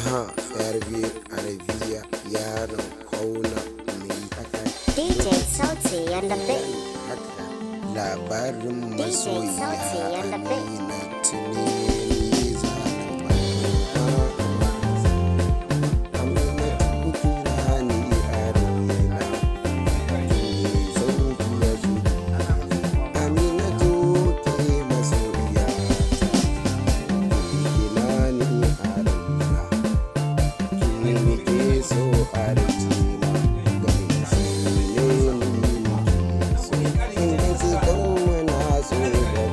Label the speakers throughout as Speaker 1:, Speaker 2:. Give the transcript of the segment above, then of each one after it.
Speaker 1: Aha, yarbe arabiya yaron kauna mai haka
Speaker 2: DJ Sauti and the Big.
Speaker 1: haka labarin
Speaker 2: DJ Sauti
Speaker 1: masoyiya
Speaker 2: and the Big.
Speaker 1: Amina tuni zalima Amina tukira ni arena tuni sauki ya zuwa Amina tuke masoyiya tukira ni arena nike so a rikina gare su ne nike so inda su kan muna so da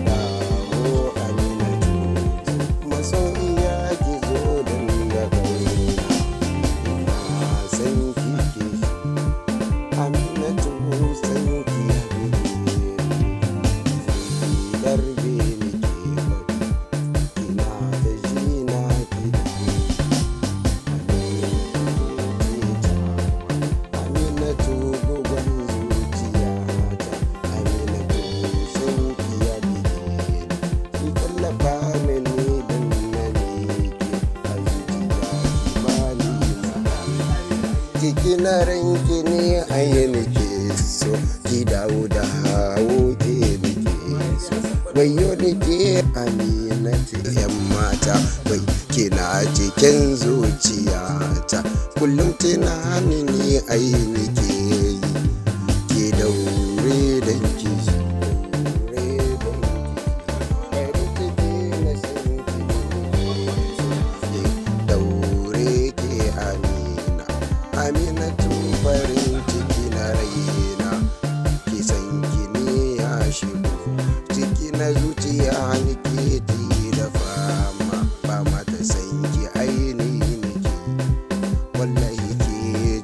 Speaker 1: dawo amina tutu masoyiya ki zo don da kaina ina san kike amina tutu san ki darbe nike faɗi ina da shi na ki Aminatu bugun zuciyata Aminatu sun kiya bige ki tallafa mini don na miƙe a zuciya ki bani ciki na ranki ne a yi nake so ki dawo da hawo ke nake so wayo nake Aminatu yan mata wai kina cikin zuciyata kullum tunani ne ai nake yi ke daure da ki daure ke amina aminatu farin ciki na raina ki san ki ne ya shigo ciki na zuciya nake ti da fama ba mata san ki aini nake wallahi ke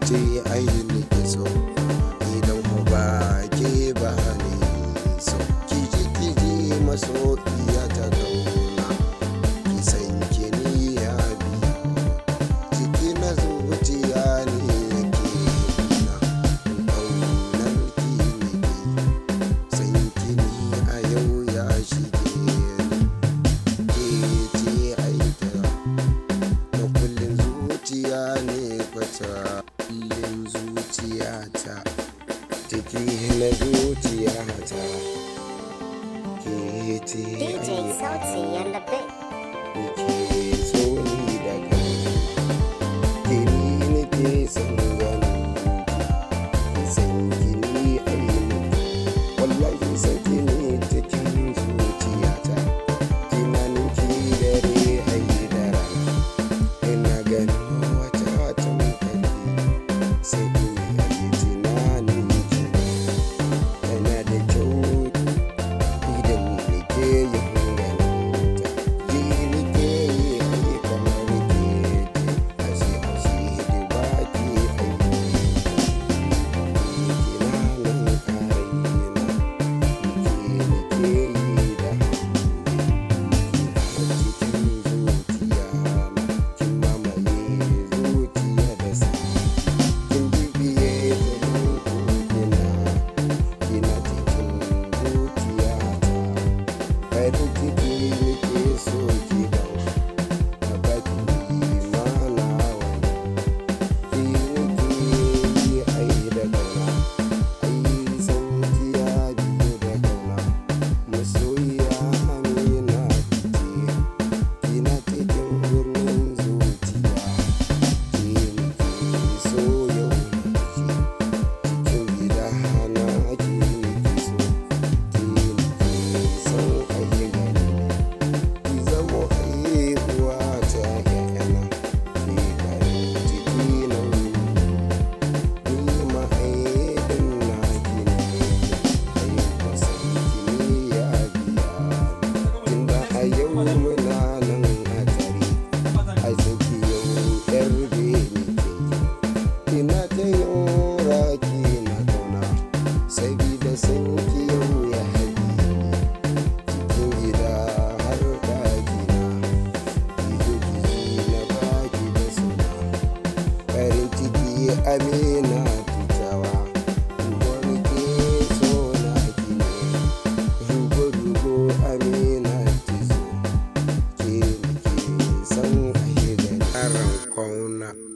Speaker 1: ce aini ke so idan mu ba ke ba ne so kiji maso iya ta kauna ki san ki ni ya biya ciki na zuciya ne yake na kaunar ki ne san ki ni a yau ya shige ke ce aita na kullum zuciya ne kwata kullum zuciyata ciki na zuciyata ke ce
Speaker 2: DJ Sauti and the Big.
Speaker 1: ke so ni da kai ke ni nake son ganin ki san ki ni ainihi wallahi san ki ne cikin zuciyata tunanin ki dare ayi da rana ina ganin wata tamkari sai in yi tunanin ki yana da kyau idan nake yin ganinta ji nake yi ayi kamar ke ce ashe da baki ayi tunanin arena nake yi da cikin zuciya kin mamaye zuciya da sa kin bibiye da kina cikin zuciya ta farin ciki nake so ki dawo a baki mana wani ki nake yi ai da kauna ai san kiya biyu da kauna masoyiya amina ce kina cikin birnin zuciya ke nake so yau na ce cikin gida na ke nake so ke nake son ayi gani ki zamo ayi uwa ta ƴaƴana ke farin ciki na ni ma ayi din na ki ne ayi kusan ki ne ya biya tunda a yau muna nan a tare a zaki yau yar bene ke ina ta yin raki na kauna sabida san ki yau ya haɗi cikin gida har ɗaki na idoki na baki da suna farin ciki amina tutawa wani ke so na ki ne rugo amina ki so ke nake san magana